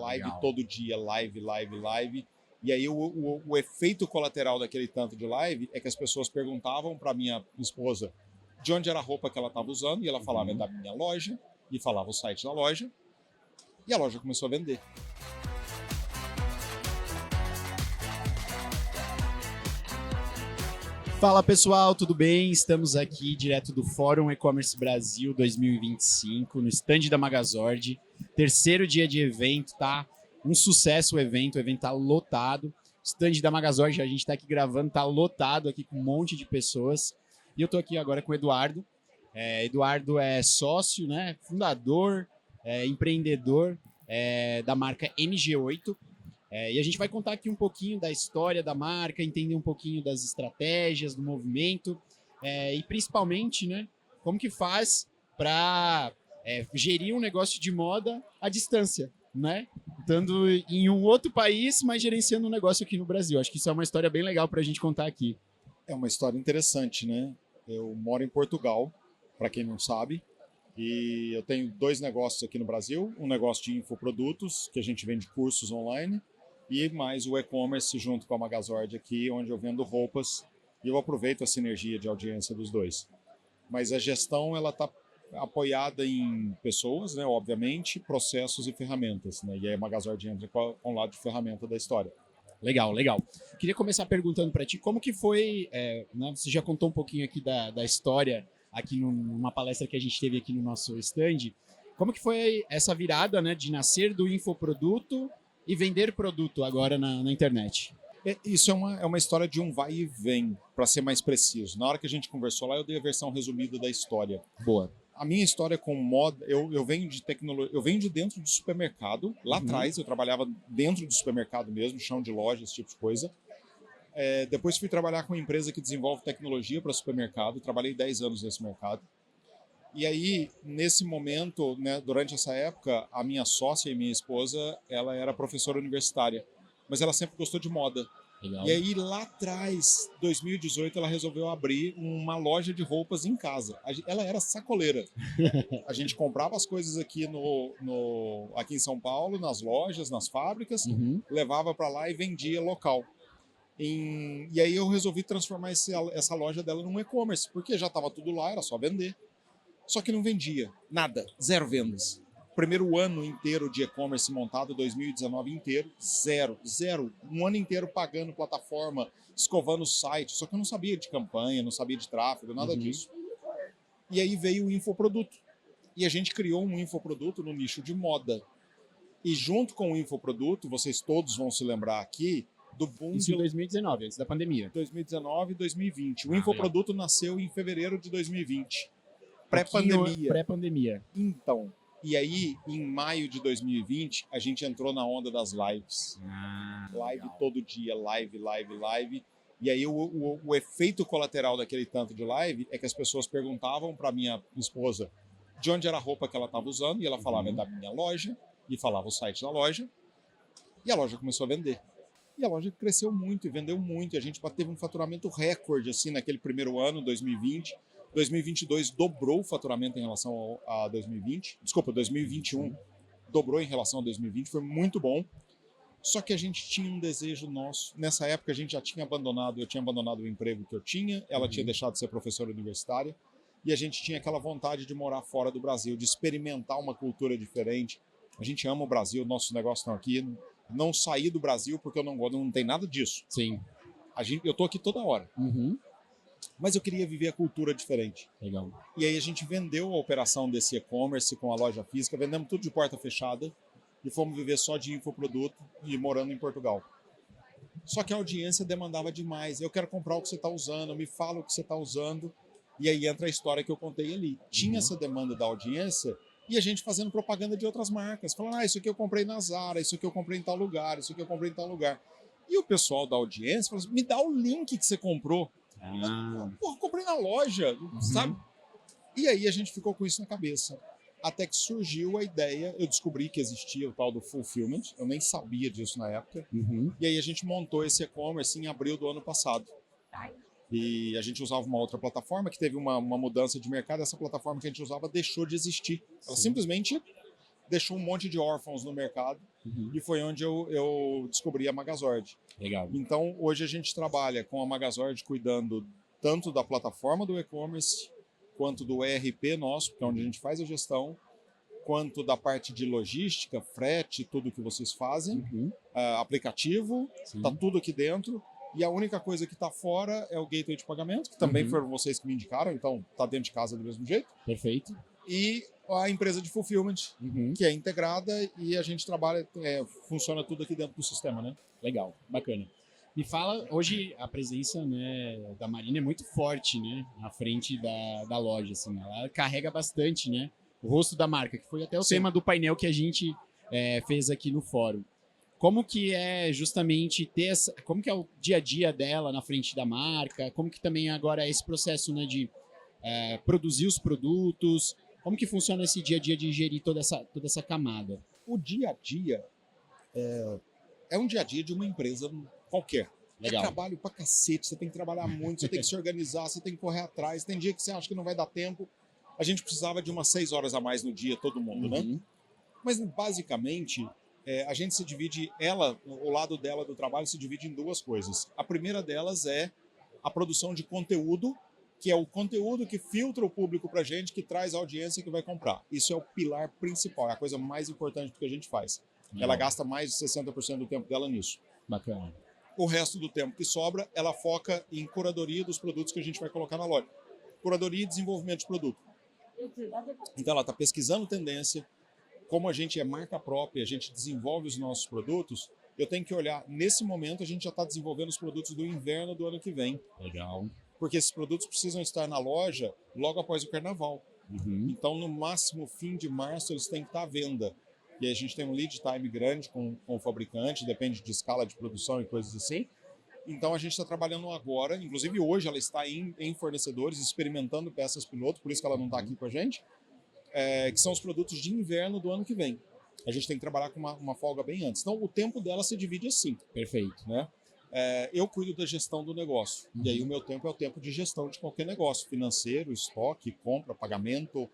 live Legal. todo dia, live. E aí o efeito colateral daquele tanto de live é que as pessoas perguntavam para minha esposa de onde era a roupa que ela estava usando, e ela falava, é da minha loja, e falava o site da loja, e a loja começou a vender. Fala pessoal, tudo bem? Estamos aqui direto do Fórum E-Commerce Brasil 2025, no stand da Magazord. Terceiro dia de evento, tá? Um sucesso o evento tá lotado. Stand da Magazord, a gente tá aqui gravando, tá lotado aqui com um monte de pessoas. E eu tô aqui agora com o Eduardo. Eduardo é sócio, né? Fundador, empreendedor da marca MG8. E a gente vai contar aqui um pouquinho da história da marca, entender um pouquinho das estratégias, do movimento e principalmente, né, como que faz para gerir um negócio de moda à distância, né? Estando em um outro país, mas gerenciando um negócio aqui no Brasil. Acho que isso é uma história bem legal para a gente contar aqui. É uma história interessante, né? Eu moro em Portugal, para quem não sabe, e eu tenho 2 negócios aqui no Brasil, um negócio de infoprodutos, que a gente vende cursos online, e mais o e-commerce junto com a Magazord aqui, onde eu vendo roupas e eu aproveito a sinergia de audiência dos dois. Mas a gestão ela está apoiada em pessoas, né, obviamente, processos e ferramentas, né? E aí a Magazord entra com o lado de ferramenta da história. Legal. Queria começar perguntando para ti como que foi, né, você já contou um pouquinho aqui da história aqui numa palestra que a gente teve aqui no nosso stand. Como que foi essa virada, né, de nascer do infoproduto e vender produto agora na internet? Isso é uma história de um vai e vem, para ser mais preciso. Na hora que a gente conversou lá, eu dei a versão resumida da história. Boa. A minha história com moda, eu venho de tecnologia, eu venho de dentro do supermercado. Lá atrás eu trabalhava dentro do supermercado mesmo, chão de loja, esse tipo de coisa. Depois fui trabalhar com uma empresa que desenvolve tecnologia para supermercado. Trabalhei 10 anos nesse mercado. E aí, nesse momento, né, durante essa época, a minha sócia e minha esposa, ela era professora universitária, mas ela sempre gostou de moda. Legal. E aí, lá atrás, 2018, ela resolveu abrir uma loja de roupas em casa. Ela era sacoleira. A gente comprava as coisas aqui aqui em São Paulo, nas lojas, nas fábricas, levava para lá e vendia local. E aí eu resolvi transformar essa loja dela num e-commerce, porque já estava tudo lá, era só vender. Só que não vendia nada, 0 vendas. Primeiro ano inteiro de e-commerce montado, 2019 inteiro, zero. Um ano inteiro pagando plataforma, escovando o site, só que eu não sabia de campanha, não sabia de tráfego, nada disso. E aí veio o infoproduto. E a gente criou um infoproduto no nicho de moda. E junto com o infoproduto, vocês todos vão se lembrar aqui, do boom Isso em 2019, antes da pandemia. 2019 e 2020. O infoproduto nasceu em fevereiro de 2020. Pré-pandemia. Pré-pandemia. Então, e aí, em maio de 2020, a gente entrou na onda das lives. Live legal. todo dia, live. E aí o efeito colateral daquele tanto de live é que as pessoas perguntavam para minha esposa de onde era a roupa que ela estava usando, e ela falava, é da minha loja, e falava o site da loja, e a loja começou a vender. E a loja cresceu muito e vendeu muito, e a gente teve um faturamento recorde assim naquele primeiro ano, 2020. 2022 dobrou o faturamento em relação a 2020. Desculpa, 2021 dobrou em relação a 2020, foi muito bom. Só que a gente tinha um desejo nosso. Nessa época a gente já tinha abandonado, eu tinha abandonado o emprego que eu tinha, ela tinha deixado de ser professora universitária, e a gente tinha aquela vontade de morar fora do Brasil, de experimentar uma cultura diferente. A gente ama o Brasil, nossos negócios estão aqui. Não saí do Brasil porque eu não gosto, não tem nada disso. Sim. Eu tô aqui toda hora. Mas eu queria viver a cultura diferente. Legal. E aí a gente vendeu a operação desse e-commerce com a loja física, vendemos tudo de porta fechada e fomos viver só de infoproduto e morando em Portugal. Só que a audiência demandava demais. Eu quero comprar o que você está usando, me fala o que você está usando. E aí entra a história que eu contei ali. Tinha essa demanda da audiência e a gente fazendo propaganda de outras marcas. Falando, isso aqui eu comprei na Zara, isso aqui eu comprei em tal lugar, isso aqui eu comprei em tal lugar. E o pessoal da audiência falou assim, me dá o link que você comprou. Porra, comprei na loja, sabe? E aí a gente ficou com isso na cabeça. Até que surgiu a ideia, eu descobri que existia o tal do fulfillment, eu nem sabia disso na época. E aí a gente montou esse e-commerce em abril do ano passado. E a gente usava uma outra plataforma que teve uma mudança de mercado, essa plataforma que a gente usava deixou de existir. Ela simplesmente deixou um monte de órfãos no mercado e foi onde eu descobri a Magazord. Legal. Então, hoje a gente trabalha com a Magazord cuidando tanto da plataforma do e-commerce, quanto do ERP nosso, que é onde a gente faz a gestão, quanto da parte de logística, frete, tudo que vocês fazem, aplicativo, está tudo aqui dentro. E a única coisa que está fora é o gateway de pagamento, que também foram vocês que me indicaram, então está dentro de casa do mesmo jeito. Perfeito. E a empresa de fulfillment, que é integrada e a gente trabalha, funciona tudo aqui dentro do sistema, né? Legal, bacana. Me fala, hoje a presença, né, da Marina é muito forte, né, na frente da loja, assim, ela carrega bastante, né, o rosto da marca, que foi até o tema do painel que a gente fez aqui no fórum. Como que é justamente ter como que é o dia a dia dela na frente da marca, como que também agora é esse processo, né, de produzir os produtos, como que funciona esse dia a dia de gerir toda essa camada? O dia a dia é um dia a dia de uma empresa qualquer. Legal. É trabalho pra cacete, você tem que trabalhar muito, você tem que se organizar, você tem que correr atrás. Tem dia que você acha que não vai dar tempo. A gente precisava de umas 6 horas a mais no dia, todo mundo, né? Mas, basicamente, a gente se divide, o lado dela do trabalho se divide em duas coisas. A primeira delas é a produção de conteúdo, que é o conteúdo que filtra o público pra gente, que traz a audiência que vai comprar. Isso é o pilar principal, é a coisa mais importante do que a gente faz. Ela gasta mais de 60% do tempo dela nisso. Bacana. O resto do tempo que sobra, ela foca em curadoria dos produtos que a gente vai colocar na loja. Curadoria e desenvolvimento de produto. Então ela está pesquisando tendência. Como a gente é marca própria, a gente desenvolve os nossos produtos, eu tenho que olhar, nesse momento a gente já está desenvolvendo os produtos do inverno do ano que vem. Legal. Porque esses produtos precisam estar na loja logo após o carnaval. Então, no máximo, fim de março, eles têm que estar à venda. E aí a gente tem um lead time grande com o fabricante, depende de escala de produção e coisas assim. Então a gente está trabalhando agora, inclusive hoje ela está em fornecedores, experimentando peças piloto, por isso que ela não está aqui com a gente, que são os produtos de inverno do ano que vem. A gente tem que trabalhar com uma folga bem antes. Então o tempo dela se divide assim. Perfeito. Né? Eu cuido da gestão do negócio. E aí o meu tempo é o tempo de gestão de qualquer negócio. Financeiro, estoque, compra, pagamento,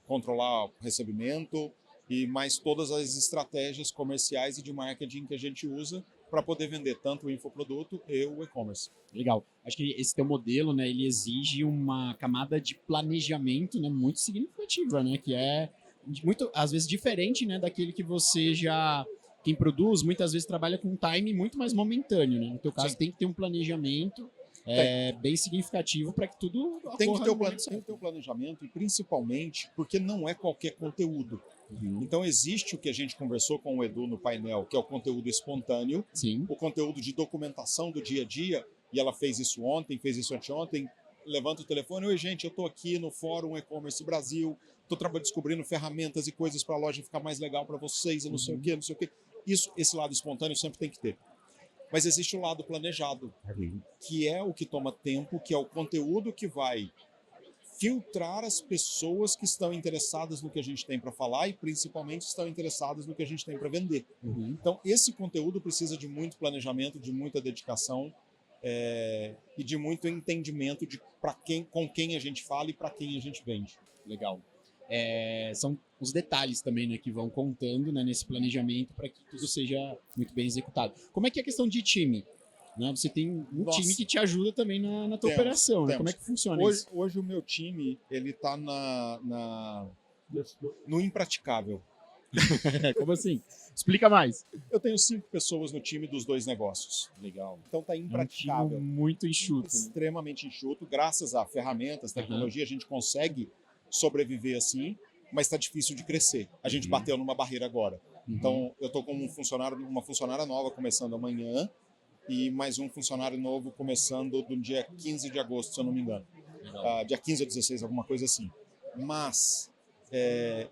controlar o recebimento e mais todas as estratégias comerciais e de marketing que a gente usa para poder vender tanto o infoproduto e o e-commerce. Legal. Acho que esse teu modelo, né, ele exige uma camada de planejamento, né, muito significativa, né, que é muito, às vezes, diferente, né, daquele que você já... Quem produz, muitas vezes, trabalha com um time muito mais momentâneo, né? No teu caso, tem que ter um planejamento bem significativo para que tudo ocorra. Tem que ter um planejamento, e principalmente porque não é qualquer conteúdo. Então existe o que a gente conversou com o Edu no painel, que é o conteúdo espontâneo, o conteúdo de documentação do dia a dia, e ela fez isso ontem, fez isso anteontem, levanta o telefone, oi gente, eu estou aqui no Fórum E-Commerce Brasil, estou descobrindo ferramentas e coisas para a loja ficar mais legal para vocês, e não sei o quê, não sei o quê. Esse lado espontâneo sempre tem que ter. Mas existe o lado planejado, que é o que toma tempo, que é o conteúdo que vai filtrar as pessoas que estão interessadas no que a gente tem para falar e principalmente estão interessadas no que a gente tem para vender. Então, esse conteúdo precisa de muito planejamento, de muita dedicação e de muito entendimento de com quem a gente fala e para quem a gente vende. Legal. São os detalhes também, né, que vão contando, né, nesse planejamento para que tudo seja muito bem executado. Como é que é a questão de time? Né? Você tem time que te ajuda também na tua operação. Né? Como é que funciona isso? Hoje o meu time ele está no impraticável. Como assim? Explica mais. Eu tenho 5 pessoas no time dos 2 negócios. Legal. Então tá impraticável. É um time muito enxuto. Extremamente enxuto. Graças a ferramentas, tecnologia, a gente consegue sobreviver assim, mas está difícil de crescer. A gente bateu numa barreira agora. Então eu estou com uma funcionária nova começando amanhã e mais um funcionário novo começando do dia 15 de agosto, se eu não me engano. Dia 15 ou 16, alguma coisa assim. Mas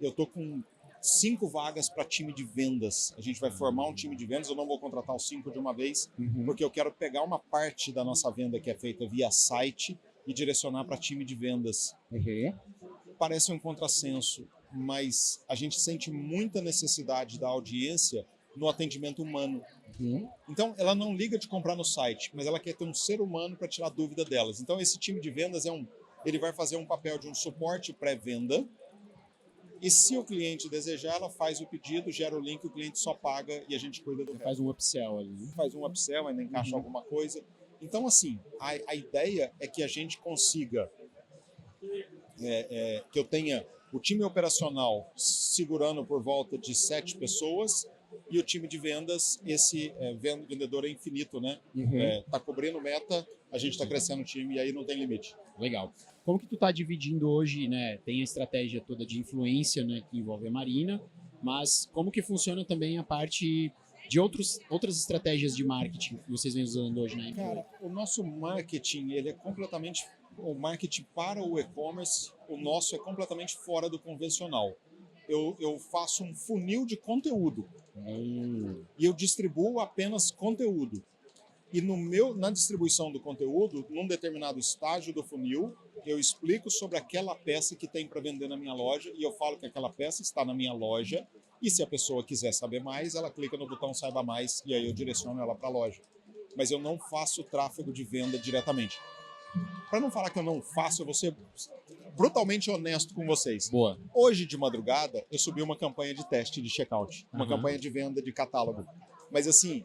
eu estou com 5 vagas para time de vendas. A gente vai formar um time de vendas, eu não vou contratar os 5 de uma vez, porque eu quero pegar uma parte da nossa venda que é feita via site e direcionar para time de vendas. Parece um contrassenso, mas a gente sente muita necessidade da audiência no atendimento humano. Então, ela não liga de comprar no site, mas ela quer ter um ser humano para tirar dúvida delas. Então, esse time de vendas ele vai fazer um papel de um suporte pré-venda E se o cliente desejar, ela faz o pedido, gera o link, o cliente só paga e a gente cuida do resto. Faz um upsell ali. Faz um upsell, ainda encaixa alguma coisa. Então, assim, a ideia é que a gente consiga, que eu tenha o time operacional segurando por volta de 7 pessoas e o time de vendas, esse vendedor é infinito, né? Tá cobrindo meta, a gente está crescendo o time e aí não tem limite. Legal. Como que tu tá dividindo hoje, né? Tem a estratégia toda de influência, né, que envolve a Marina, mas como que funciona também a parte de outras estratégias de marketing que vocês vêm usando hoje, né? Cara, o nosso marketing, ele é completamente o marketing para o e-commerce, o nosso é completamente fora do convencional. Eu faço um funil de conteúdo e eu distribuo apenas conteúdo. E na distribuição do conteúdo, num determinado estágio do funil, eu explico sobre aquela peça que tem para vender na minha loja e eu falo que aquela peça está na minha loja e se a pessoa quiser saber mais, ela clica no botão Saiba Mais e aí eu direciono ela para a loja. Mas eu não faço tráfego de venda diretamente. Para não falar que eu não faço, eu vou ser brutalmente honesto com vocês. Boa. Hoje de madrugada, eu subi uma campanha de teste de checkout, uma campanha de venda de catálogo. Mas assim,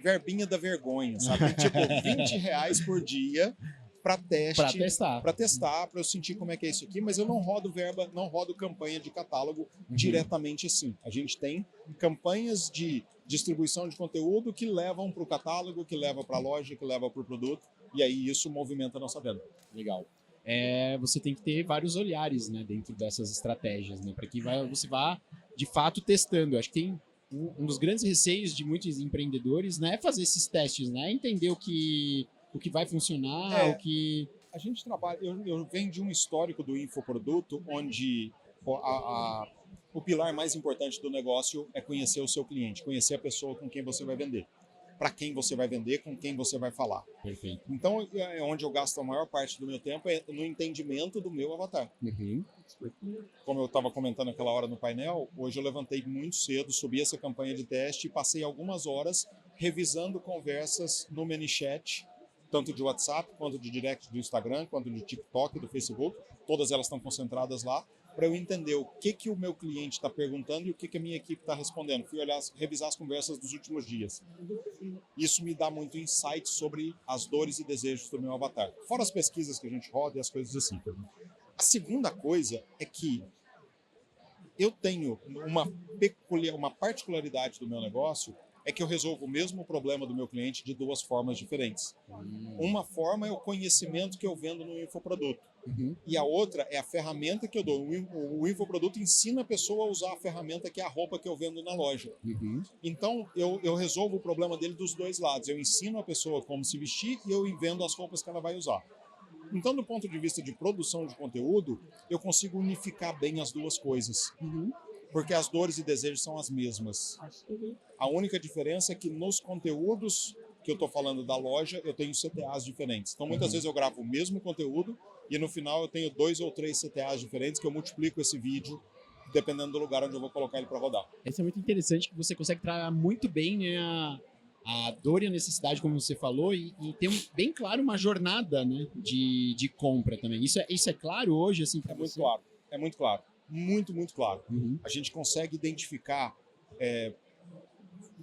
verbinha da vergonha, sabe? Tipo, R$20 por dia para testar, para eu sentir como é que é isso aqui, mas eu não rodo verba, não rodo campanha de catálogo diretamente assim. A gente tem campanhas de distribuição de conteúdo que levam para o catálogo, que leva para a loja, que leva para o produto, e aí isso movimenta a nossa venda. Legal. Você tem que ter vários olhares, né, dentro dessas estratégias, né, para que você vá de fato testando. Acho que tem um dos grandes receios de muitos empreendedores, né, é fazer esses testes, né, entender o que vai funcionar, o que... A gente trabalha, eu venho de um histórico do infoproduto, onde o pilar mais importante do negócio é conhecer o seu cliente, conhecer a pessoa com quem você vai vender, para quem você vai vender, com quem você vai falar. Perfeito. Então, é onde eu gasto a maior parte do meu tempo é no entendimento do meu avatar. Como eu estava comentando aquela hora no painel, hoje eu levantei muito cedo, subi essa campanha de teste e passei algumas horas revisando conversas no ManyChat, tanto de WhatsApp, quanto de direct do Instagram, quanto de TikTok, do Facebook. Todas elas estão concentradas lá, para eu entender o que o meu cliente está perguntando e o que a minha equipe está respondendo. Fui olhar, revisar as conversas dos últimos dias. Isso me dá muito insight sobre as dores e desejos do meu avatar. Fora as pesquisas que a gente roda e as coisas assim. A segunda coisa é que eu tenho uma particularidade do meu negócio, é que eu resolvo o mesmo problema do meu cliente de duas formas diferentes. Uma forma é o conhecimento que eu vendo no infoproduto. E a outra é a ferramenta que eu dou. O infoproduto ensina a pessoa a usar a ferramenta que é a roupa que eu vendo na loja. Então, eu resolvo o problema dele dos dois lados. Eu ensino a pessoa como se vestir e eu vendo as roupas que ela vai usar. Então, do ponto de vista de produção de conteúdo, eu consigo unificar bem as duas coisas. Porque as dores e desejos são as mesmas. A única diferença é que nos conteúdos que eu estou falando da loja, eu tenho CTAs diferentes. Então, muitas vezes eu gravo o mesmo conteúdo e no final eu tenho 2 ou 3 CTAs diferentes que eu multiplico esse vídeo dependendo do lugar onde eu vou colocar ele para rodar. Isso é muito interessante, que você consegue trabalhar muito bem, né, a dor e a necessidade, como você falou, e ter bem claro uma jornada, né, de compra também. Isso é claro hoje, assim, para você? Claro. É muito claro. Muito, muito claro. A gente consegue identificar,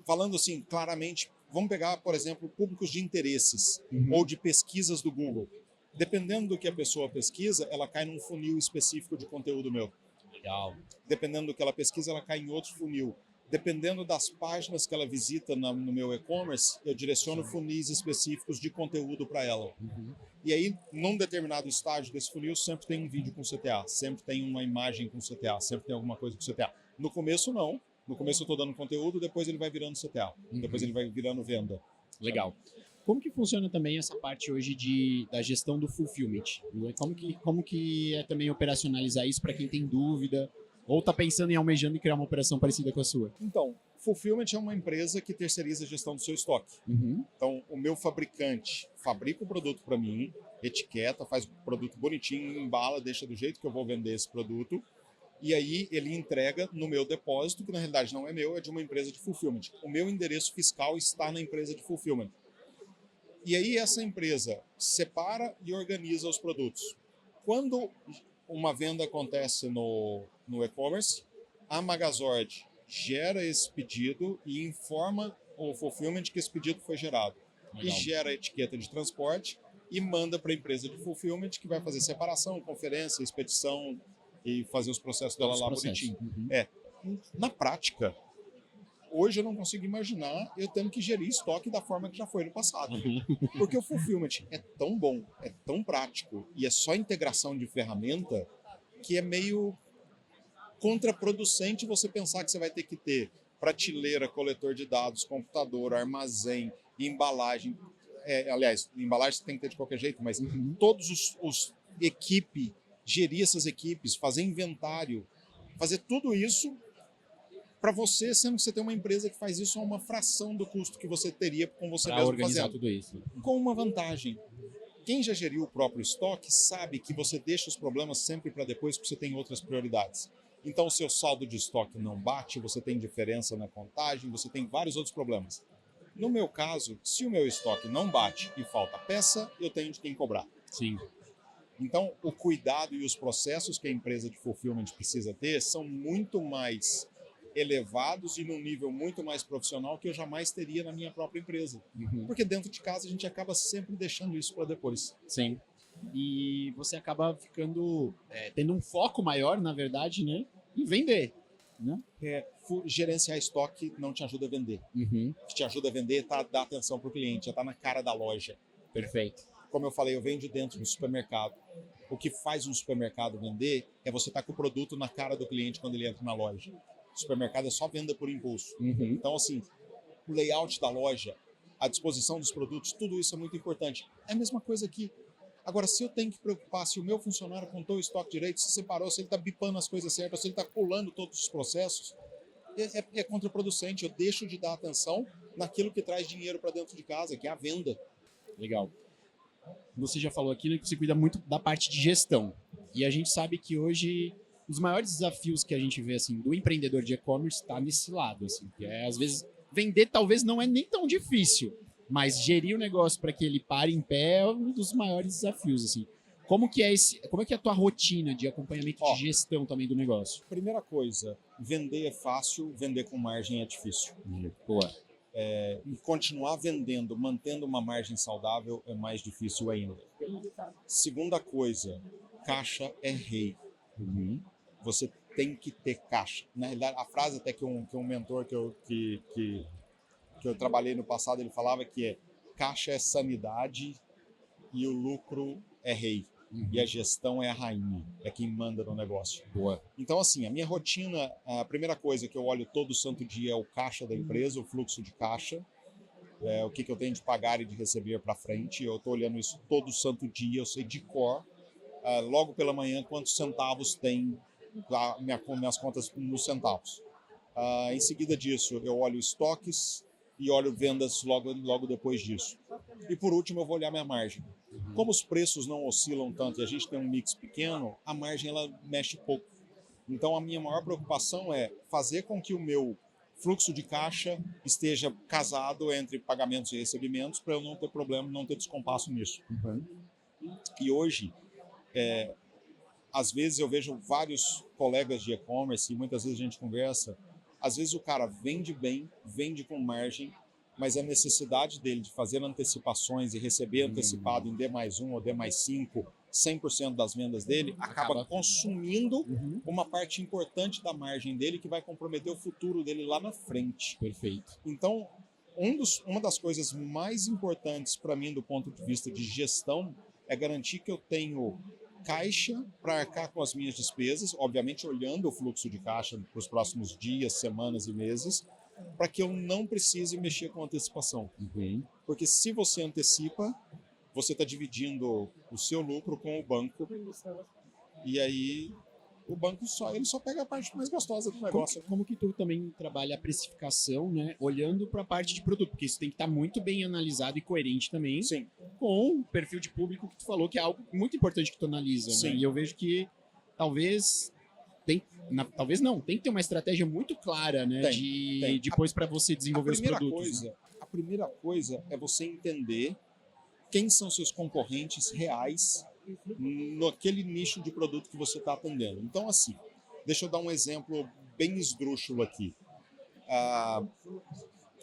falando assim claramente, vamos pegar, por exemplo, públicos de interesses ou de pesquisas do Google. Dependendo do que a pessoa pesquisa, ela cai num funil específico de conteúdo meu. Legal. Dependendo do que ela pesquisa, ela cai em outro funil. Dependendo das páginas que ela visita no meu e-commerce, eu direciono funis específicos de conteúdo para ela. E aí, num determinado estágio desse funil, sempre tem um vídeo com CTA, sempre tem uma imagem com CTA, sempre tem alguma coisa com CTA. No começo, não. No começo eu estou dando conteúdo, depois ele vai virando CTA. Depois ele vai virando venda. Legal. Como que funciona também essa parte hoje da gestão do fulfillment? Como que é também operacionalizar isso para quem tem dúvida ou está pensando em almejando e criar uma operação parecida com a sua? Então, Fulfillment é uma empresa que terceiriza a gestão do seu estoque. Então, o meu fabricante fabrica o produto para mim, etiqueta, faz o produto bonitinho, embala, deixa do jeito que eu vou vender esse produto. E aí ele entrega no meu depósito, que na realidade não é meu, é de uma empresa de fulfillment. O meu endereço fiscal está na empresa de fulfillment. E aí essa empresa separa e organiza os produtos. Quando uma venda acontece no no e-commerce, a Magazord gera esse pedido e informa o fulfillment que esse pedido foi gerado. Legal. E gera a etiqueta de transporte e manda para a empresa de fulfillment que vai fazer separação, conferência, expedição e fazer os processos dela lá bonitinho. Na prática, hoje eu não consigo imaginar eu tendo que gerir estoque da forma que já foi no passado. Porque o fulfillment é tão bom, é tão prático e é só integração de ferramenta que é meio contraproducente você pensar que você vai ter que ter prateleira, coletor de dados, computador, armazém, embalagem. Aliás, embalagem você tem que ter de qualquer jeito, mas todos os equipe, gerir essas equipes, fazer inventário, fazer tudo isso para você, sendo que você tem uma empresa que faz isso a uma fração do custo que você teria com você pra mesmo organizar fazendo. tudo isso. Com uma vantagem. Quem já geriu o próprio estoque sabe que você deixa os problemas sempre para depois, porque você tem outras prioridades. Então, o seu saldo de estoque não bate, você tem diferença na contagem, você tem vários outros problemas. No meu caso, se o meu estoque não bate e falta peça, eu tenho de quem cobrar. Sim. Então, o cuidado e os processos que a empresa de fulfillment precisa ter são muito mais elevados e num nível muito mais profissional que eu jamais teria na minha própria empresa. Porque dentro de casa a gente acaba sempre deixando isso para depois. Sim. E você acaba ficando, tendo um foco maior, na verdade, né, em vender. Né? Gerenciar estoque não te ajuda a vender. O que te ajuda a vender é dar atenção para o cliente, é estar na cara da loja. Perfeito. Como eu falei, eu vendo dentro do supermercado. O que faz um supermercado vender é você estar com o produto na cara do cliente quando ele entra na loja. O supermercado é só venda por impulso. Então, assim, o layout da loja, a disposição dos produtos, tudo isso é muito importante. É a mesma coisa aqui. Agora, se eu tenho que preocupar se o meu funcionário contou o estoque direito, se separou, se ele está bipando as coisas certas, se ele está pulando todos os processos, é contraproducente. Eu deixo de dar atenção naquilo que traz dinheiro para dentro de casa, que é a venda. Legal. Você já falou aqui, né, que você cuida muito da parte de gestão. E a gente sabe que hoje os maiores desafios que a gente vê assim, do empreendedor de e-commerce está nesse lado. Assim, que às vezes, vender talvez não é nem tão difícil, mas gerir o negócio para que ele pare em pé é um dos maiores desafios. Assim. Como que é a tua rotina de acompanhamento de gestão também do negócio? Primeira coisa, vender é fácil, vender com margem é difícil. Boa. E continuar vendendo, mantendo uma margem saudável é mais difícil ainda. Segunda coisa, caixa é rei. Você tem que ter caixa. Na realidade, a frase até que um mentor que eu trabalhei no passado, ele falava que caixa é sanidade e o lucro é rei. E a gestão é a rainha, é quem manda no negócio. Boa. Então, assim, a minha rotina, a primeira coisa que eu olho todo santo dia é o caixa da empresa, o fluxo de caixa, o que eu tenho de pagar e de receber para frente. Eu estou olhando isso todo santo dia, eu sei de cor, logo pela manhã, quantos centavos tem minhas contas nos centavos. Em seguida disso, eu olho estoques e olho vendas logo depois disso. E por último, eu vou olhar minha margem. Como os preços não oscilam tanto e a gente tem um mix pequeno, a margem ela mexe pouco. Então a minha maior preocupação é fazer com que o meu fluxo de caixa esteja casado entre pagamentos e recebimentos para eu não ter problema, não ter descompasso nisso. E hoje, às vezes eu vejo vários colegas de e-commerce e muitas vezes a gente conversa, às vezes o cara vende bem, vende com margem, mas a necessidade dele de fazer antecipações e receber antecipado em D+1 ou D+5, 100% das vendas dele, acaba consumindo uma parte importante da margem dele que vai comprometer o futuro dele lá na frente. Perfeito. Então, uma das coisas mais importantes para mim do ponto de vista de gestão é garantir que eu tenho caixa para arcar com as minhas despesas, obviamente olhando o fluxo de caixa para os próximos dias, semanas e meses, para que eu não precise mexer com antecipação. Porque se você antecipa, você está dividindo o seu lucro com o banco e aí o banco só pega a parte mais gostosa do negócio. Como que tu também trabalha a precificação, né? Olhando para a parte de produto, porque isso tem que estar muito bem analisado e coerente também. Sim. Com o perfil de público que tu falou, que é algo muito importante que tu analisa. Sim. Né? E eu vejo que talvez tem que ter uma estratégia muito clara, né? Tem. Depois para você desenvolver os produtos. A primeira coisa é você entender quem são seus concorrentes reais naquele nicho de produto que você está atendendo. Então, assim, Deixa eu dar um exemplo bem esdrúxulo aqui.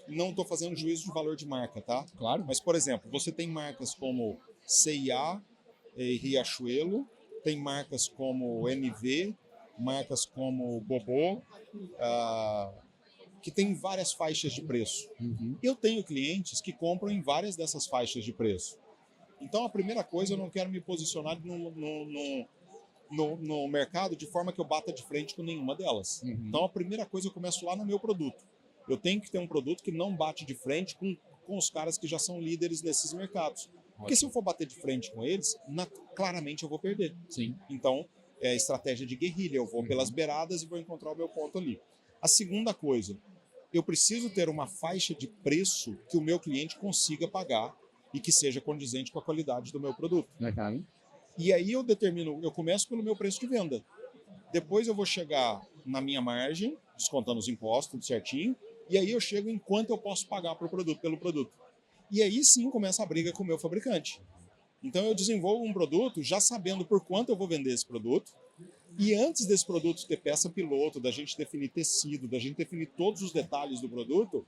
Não estou fazendo juízo de valor de marca, tá? Claro. Mas, por exemplo, você tem marcas como C&A e Riachuelo, tem marcas como NV, marcas como Bobô, que tem várias faixas de preço. Eu tenho clientes que compram em várias dessas faixas de preço. Então, a primeira coisa, eu não quero me posicionar no mercado de forma que eu bata de frente com nenhuma delas. Então, a primeira coisa, eu começo lá no meu produto. Eu tenho que ter um produto que não bate de frente com os caras que já são líderes nesses mercados. Porque se eu for bater de frente com eles, claramente eu vou perder. Sim. Então, é estratégia de guerrilha. Eu vou pelas beiradas e vou encontrar o meu ponto ali. A segunda coisa, eu preciso ter uma faixa de preço que o meu cliente consiga pagar e que seja condizente com a qualidade do meu produto. E aí eu começo pelo meu preço de venda. Depois eu vou chegar na minha margem, descontando os impostos, tudo certinho, e aí eu chego em quanto eu posso pagar pelo produto. E aí sim começa a briga com o meu fabricante. Então eu desenvolvo um produto já sabendo por quanto eu vou vender esse produto, e antes desse produto ter peça piloto, da gente definir tecido, da gente definir todos os detalhes do produto,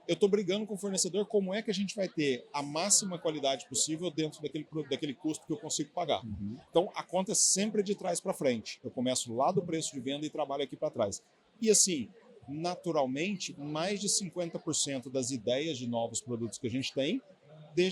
eu estou brigando com o fornecedor como é que a gente vai ter a máxima qualidade possível dentro daquele custo que eu consigo pagar. Então, a conta é sempre de trás para frente. Eu começo lá do preço de venda e trabalho aqui para trás. E assim, naturalmente, mais de 50% das ideias de novos produtos que a gente tem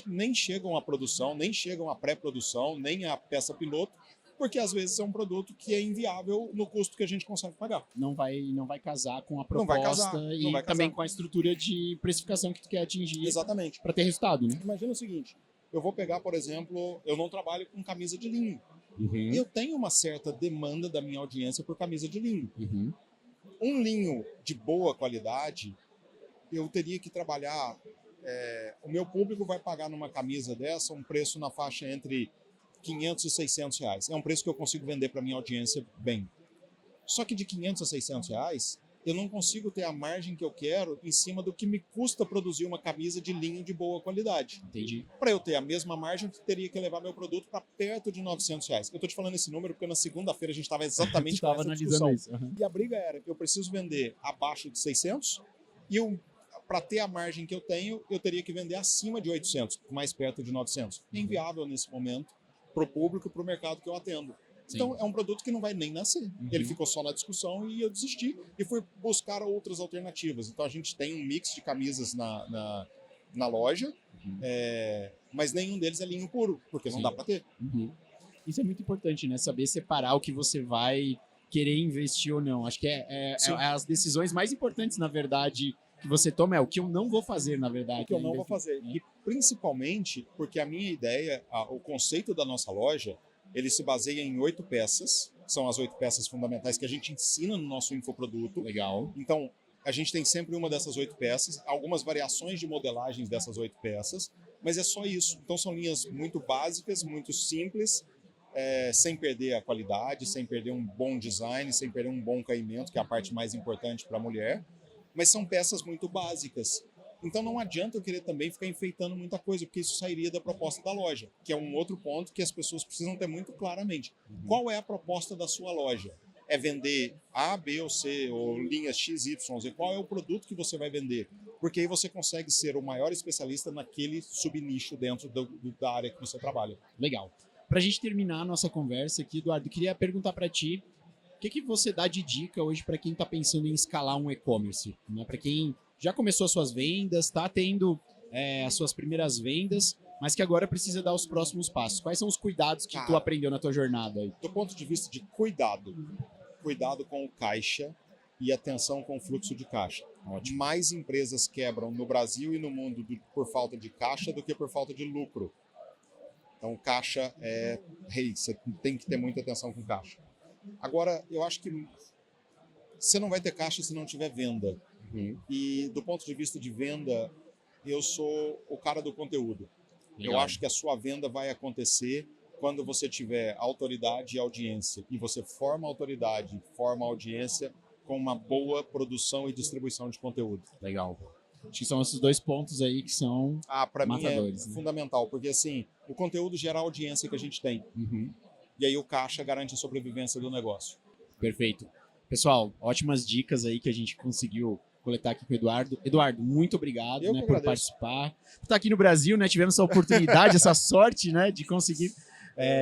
nem chegam à produção, nem chegam à pré-produção, nem à peça piloto, porque às vezes é um produto que é inviável no custo que a gente consegue pagar. Não vai casar com a proposta e também com a estrutura de precificação que tu quer atingir. Exatamente. Para ter resultado, né? Imagina o seguinte, eu vou pegar, por exemplo, eu não trabalho com camisa de linho. Eu tenho uma certa demanda da minha audiência por camisa de linho. Um linho de boa qualidade, eu teria que trabalhar... o meu público vai pagar numa camisa dessa um preço na faixa entre 500 e 600 reais. É um preço que eu consigo vender para minha audiência bem. Só que de 500 a 600 reais, eu não consigo ter a margem que eu quero em cima do que me custa produzir uma camisa de linho de boa qualidade. Entendi. Para eu ter a mesma margem, eu teria que levar meu produto para perto de 900 reais. Eu estou te falando esse número porque na segunda-feira a gente estava exatamente com essa discussão. Isso. E a briga era, eu preciso vender abaixo de 600 e para ter a margem que eu tenho, eu teria que vender acima de 800, mais perto de 900. É inviável nesse momento para o público, para o mercado que eu atendo. Sim. Então, é um produto que não vai nem nascer. Ele ficou só na discussão e eu desisti e fui buscar outras alternativas. Então, a gente tem um mix de camisas na loja, mas nenhum deles é linho puro, porque não dá para ter. Isso é muito importante, né? Saber separar o que você vai querer investir ou não. Acho que as decisões mais importantes, na verdade, que você toma é o que eu não vou fazer, na verdade. O que eu não vou fazer. E principalmente porque a minha ideia, o conceito da nossa loja, ele se baseia em 8 peças. São as 8 peças fundamentais que a gente ensina no nosso infoproduto. Legal. Então, a gente tem sempre uma dessas 8 peças, algumas variações de modelagens dessas 8 peças, mas é só isso. Então, são linhas muito básicas, muito simples, sem perder a qualidade, sem perder um bom design, sem perder um bom caimento, que é a parte mais importante para a mulher. Mas são peças muito básicas. Então não adianta eu querer também ficar enfeitando muita coisa, porque isso sairia da proposta da loja, que é um outro ponto que as pessoas precisam ter muito claramente. Qual é a proposta da sua loja? É vender A, B ou C, ou linhas X, Y, Z? Qual é o produto que você vai vender? Porque aí você consegue ser o maior especialista naquele subnicho dentro da área que você trabalha. Legal. Para a gente terminar a nossa conversa aqui, Eduardo, eu queria perguntar para ti, o que você dá de dica hoje para quem está pensando em escalar um e-commerce? Né? Para quem já começou as suas vendas, está tendo as suas primeiras vendas, mas que agora precisa dar os próximos passos. Quais são os cuidados que tu aprendeu na tua jornada aí? Do ponto de vista de cuidado com o caixa e atenção com o fluxo de caixa. Ótimo. Mais empresas quebram no Brasil e no mundo por falta de caixa do que por falta de lucro. Então, caixa é rei, você tem que ter muita atenção com caixa. Agora, eu acho que você não vai ter caixa se não tiver venda. E do ponto de vista de venda, eu sou o cara do conteúdo. Legal. Eu acho que a sua venda vai acontecer quando você tiver autoridade e audiência. E você forma autoridade, forma audiência com uma boa produção e distribuição de conteúdo. Legal. Acho que são esses 2 pontos aí que são para mim é né? fundamental, porque assim, o conteúdo gera a audiência que a gente tem. E aí o caixa garante a sobrevivência do negócio. Perfeito. Pessoal, ótimas dicas aí que a gente conseguiu coletar aqui com o Eduardo. Eduardo, muito obrigado, Eu né, que por agradeço. participar. Por estar aqui no Brasil, né? Tivemos essa oportunidade, essa sorte, né, de conseguir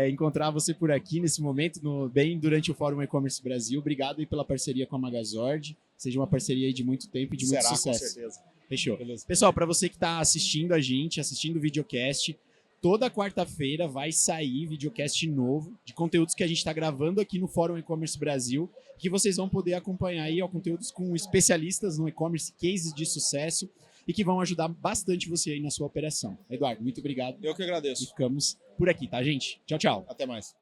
encontrar você por aqui nesse momento, bem durante o Fórum E-Commerce Brasil. Obrigado aí pela parceria com a Magazord. Seja uma parceria aí de muito tempo e de muito Será, com sucesso. certeza. Fechou. Beleza. Pessoal, para você que está assistindo a gente, assistindo o videocast, toda quarta-feira vai sair videocast novo de conteúdos que a gente está gravando aqui no Fórum E-Commerce Brasil, que vocês vão poder acompanhar aí, conteúdos com especialistas no e-commerce, cases de sucesso e que vão ajudar bastante você aí na sua operação. Eduardo, muito obrigado. Eu que E agradeço. ficamos por aqui, tá, gente? Tchau, tchau. Até mais.